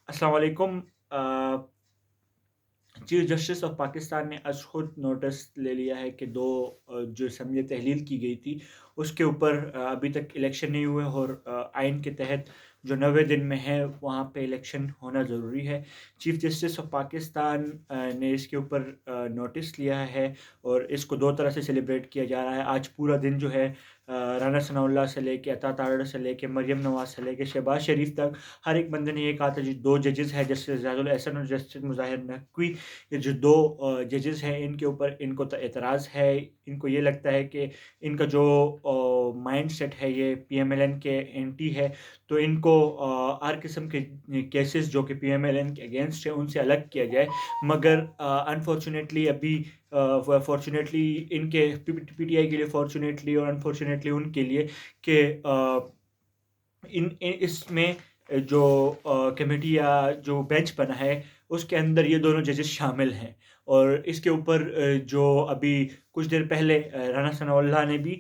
अस्सलाम वालेकुम। Chief justice of Pakistan ने आज खुद नोटिस ले लिया है कि दो जो असम्बली तहलील की गई थी उसके ऊपर अभी तक इलेक्शन नहीं हुए और आइन के तहत जो 90 दिन में है वहाँ पे इलेक्शन होना ज़रूरी है। चीफ जस्टिस ऑफ पाकिस्तान ने इसके ऊपर नोटिस लिया है और इसको दो तरह से सेलिब्रेट किया जा रहा है। आज पूरा दिन जो है राना सनाउल्लाह से लेके अता तारड़ से लेके मरियम नवाज से लेके शहबाज शरीफ तक हर एक बंदे ने ये कहा था। जो दो जजेस हैं जस्टिस ज़ियादुल एहसन और जस्टिस मुज़ाहिर नकवी, ये जो दो जजेस हैं इनके ऊपर इनको एतराज़ है। इनको ये लगता है कि इनका जो माइंड सेट है ये पीएमएलएन के एंटी है, तो इनको हर किस्म के केसेस जो कि पीएमएलएन के अगेंस्ट है उनसे अलग किया जाए। मगर अनफॉर्चुनेटली अभी फॉर्चुनेटली इनके पीटीआई के लिए फॉर्चुनेटली और अनफॉर्चुनेटली उनके लिए कि इसमें जो कमेटी या जो बेंच बना है उसके अंदर ये दोनों जजेस शामिल हैं। और इसके ऊपर जो अभी कुछ देर पहले राना सनाउल्लाह ने भी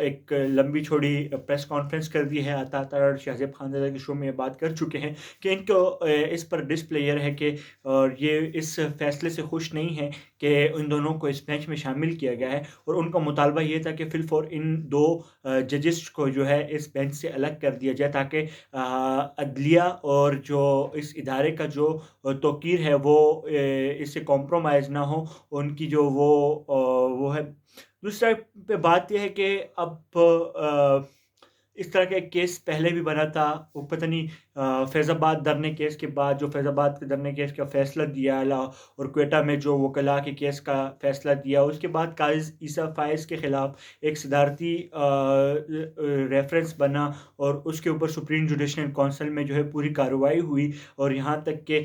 एक लंबी छोड़ी प्रेस कॉन्फ्रेंस कर दी है। अता तारड़ शहज़ेब खानज़ादा के शो में ये बात कर चुके हैं कि इनको इस पर डिसप्लेयर है कि और ये इस फैसले से खुश नहीं है कि इन दोनों को इस बेंच में शामिल किया गया है। और उनका मुतालबा ये था कि फिलफौर इन दो जजेस को जो है इस बेंच से अलग कर दिया जाए ताकि अदलिया और जो इस इदारे का जो तौकीर है वो इससे कॉम्प्रोमाइज़ ना हो। उनकी जो वो है। दूसरा पे बात यह है कि अब इस तरह का एक केस पहले भी बना था। वो पता नहीं फैज़ाबाद धरने केस के बाद जो फैज़ाबाद के धरने केस का फ़ैसला दिया और क्वेटा में जो वकला के केस का फ़ैसला दिया, उसके बाद काज़ी ईसा फ़ाइज़ के ख़िलाफ़ एक सदारती रेफरेंस बना और उसके ऊपर सुप्रीम जुडिशल काउंसिल में जो है पूरी कार्रवाई हुई। और यहाँ तक कि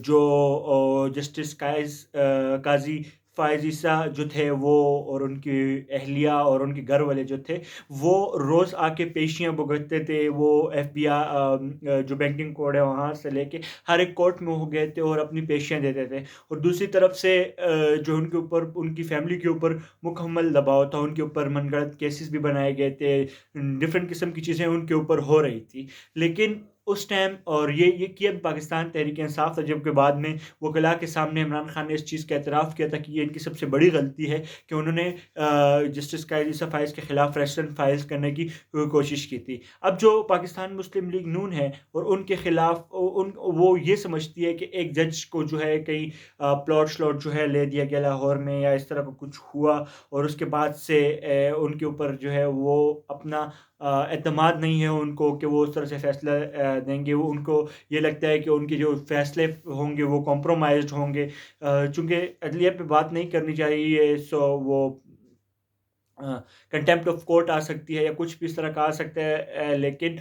जो जस्टिस काज़ी फ़ाइज़ ईसा जो थे वो और उनकी अहलिया और उनके घर वाले जो थे वो रोज़ आके पेशियाँ भुगतते थे। वो एफबीआई जो बैंकिंग कोड है वहाँ से लेके हर एक कोर्ट में हो गए थे और अपनी पेशियाँ देते थे। और दूसरी तरफ से जो उनके ऊपर उनकी फैमिली के ऊपर मुकम्मल दबाव था, उनके ऊपर मनगढ़ंत केसेस भी बनाए गए थे, डिफरेंट किस्म की चीज़ें उनके ऊपर हो रही थी। लेकिन उस टाइम और ये किया पाकिस्तान तहरीक इंसाफ था, जबकि बाद में वकला के सामने इमरान खान ने इस चीज़ का एतराफ़ किया था कि ये इनकी सबसे बड़ी गलती है कि उन्होंने जस्टिस कायद यूसुफ फैज़ के ख़िलाफ़ रेफरेंस फाइल करने की कोशिश की थी। अब जो पाकिस्तान मुस्लिम लीग नून है और उनके ख़िलाफ़ वो ये समझती है कि एक जज को जो है कहीं प्लॉट श्लॉट जो है ले दिया गया लाहौर में या इस तरह का कुछ हुआ और उसके बाद से उनके ऊपर जो है वो अपना एतमाद नहीं है उनको कि वो उस तरह से फ़ैसला देंगे। वो उनको ये लगता है कि उनके जो फ़ैसले होंगे वो कॉम्प्रोमाइज़्ड होंगे। चूँकि अदलिया पे बात नहीं करनी चाहिए, सो वो कंटेम्प्ट ऑफ कोर्ट आ सकती है या कुछ भी इस तरह का आ सकता है। लेकिन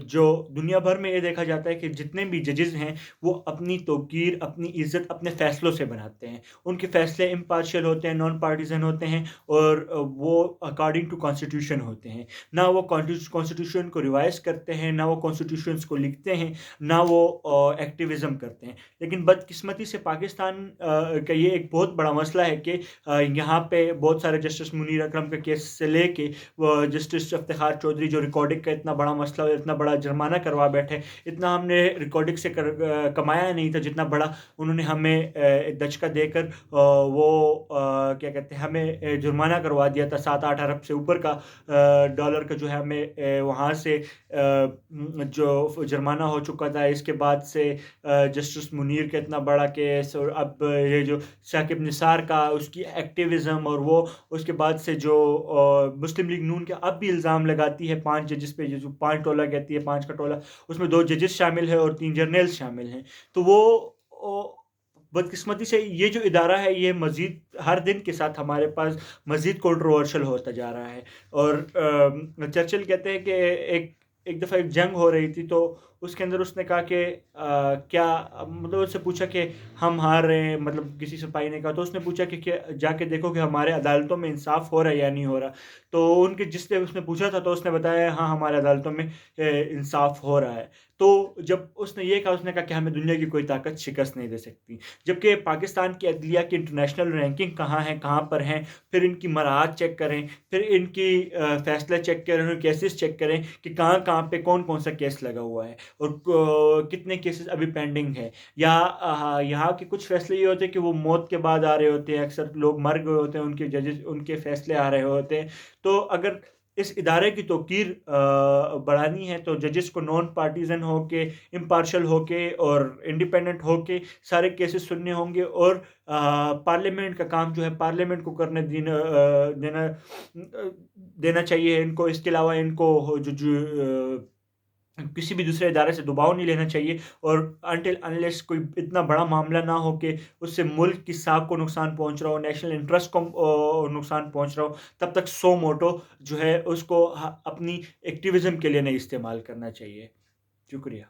जो दुनिया भर में ये देखा जाता है कि जितने भी जजेस हैं वो अपनी तौकीर अपनी इज़्ज़त अपने फ़ैसलों से बनाते हैं। उनके फ़ैसले इम्पार्शियल होते हैं, नॉन पार्टिज़न होते हैं और वो अकॉर्डिंग टू कॉन्स्टिट्यूशन होते हैं। ना वो कॉन्स्टिट्यूशन को रिवाइज़ करते हैं, ना वो कॉन्स्टिट्यूशंस को लिखते हैं, ना वो एक्टिविज़्म करते हैं। लेकिन बदकिस्मती से पाकिस्तान का ये एक बहुत बड़ा मसला है कि यहाँ पे बहुत सारे जस्टिस मुनीर अकरम के केस से लेके वो जस्टिस इफ्तिखार चौधरी जो रिकॉर्डिंग का इतना बड़ा मसला और इतना बड़ा जुर्माना करवा बैठे। इतना हमने रिकॉर्डिंग से कमाया नहीं था जितना बड़ा उन्होंने हमें दचका देकर क्या कहते हैं हमें जुर्माना करवा दिया था। 7-8 अरब से ऊपर का डॉलर का जो है हमें वहाँ से जो जुर्माना हो चुका था। इसके बाद से जस्टिस मुनीर का इतना बड़ा केस और अब ये जो शाकिब निसार का उसकी एक्टिविज़्म और वो उसके बाद से जो मुस्लिम लीग नून के अब भी इल्ज़ाम लगाती है 5 जजेस पे, जो 5 टोला कहती है 5 का टोला, उसमें 2 जजेस शामिल है और 3 जर्नल्स शामिल हैं। तो वो बदकिस्मती से ये जो इदारा है ये मज़ीद हर दिन के साथ हमारे पास मज़ीद कंट्रोवर्शियल होता जा रहा है। और चर्चिल कहते हैं कि एक एक दफ़ा एक जंग हो रही थी तो उसके अंदर उसने कहा कि क्या मतलब उससे पूछा कि हम हार रहे हैं, मतलब किसी सिपाही ने कहा, तो उसने पूछा कि क्या जाके देखो कि हमारे अदालतों में इंसाफ हो रहा है या नहीं हो रहा। तो उनके जिसने उसने पूछा था तो उसने बताया हाँ हमारे अदालतों में इंसाफ हो रहा है। तो जब उसने ये कहा उसने कहा कि हमें दुनिया की कोई ताकत शिकस्त नहीं दे सकती। जबकि पाकिस्तान की अदलिया की इंटरनेशनल रैंकिंग कहाँ है, कहाँ पर हैं, फिर इनकी मराहत चेक करें, फिर इनकी फ़ैसला चेक करें, केसेस चेक करें कि कहाँ कहाँ पे कौन कौन सा केस लगा हुआ है। اور کتنے کیسز ابھی پینڈنگ ہے، یا یہاں کے کچھ فیصلے یہ ہوتے ہیں کہ وہ موت کے بعد آ رہے ہوتے ہیں، اکثر لوگ مر گئے ہوتے ہیں، ان کے ججز ان کے فیصلے آ رہے ہوتے ہیں. تو اگر اس ادارے کی توقیر بڑھانی ہے تو ججز کو نان پارٹیزن ہو کے، امپارشل ہو کے اور انڈیپینڈنٹ ہو کے سارے کیسز سننے ہوں گے، اور پارلیمنٹ کا کام جو ہے پارلیمنٹ کو کرنے دینا چاہیے ان کو. اس کے علاوہ ان کو کسی بھی دوسرے ادارے سے دباؤ نہیں لینا چاہیے، اور انٹل انلیس کوئی اتنا بڑا معاملہ نہ ہو کہ اس سے ملک کی ساکھ کو نقصان پہنچ رہا ہو، نیشنل انٹرسٹ کو نقصان پہنچ رہا ہو، تب تک سو موٹو جو ہے اس کو اپنی ایکٹیویزم کے لیے نہیں استعمال کرنا چاہیے. شکریہ.